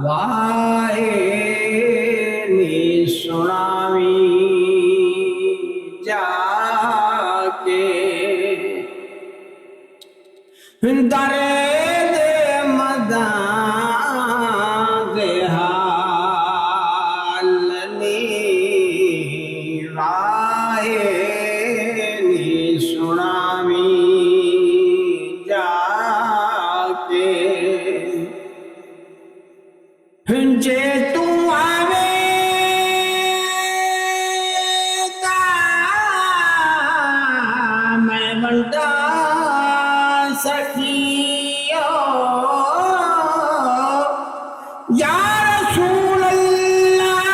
वाहे नी सुनावी जाके दर्द मदां दे हालनी वाहे नी सुनावी जाके जे तू आवे ता मैं बंदा सखियो या रसूल अल्लाह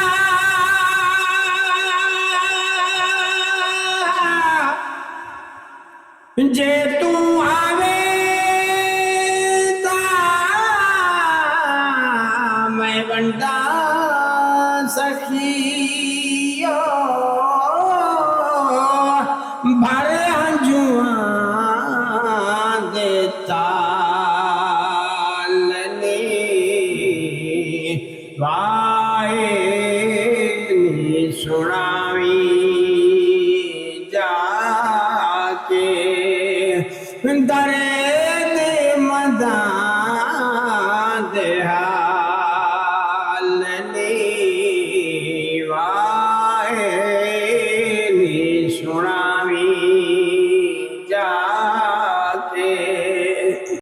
जे तू आवे ता मैं बंदा सखी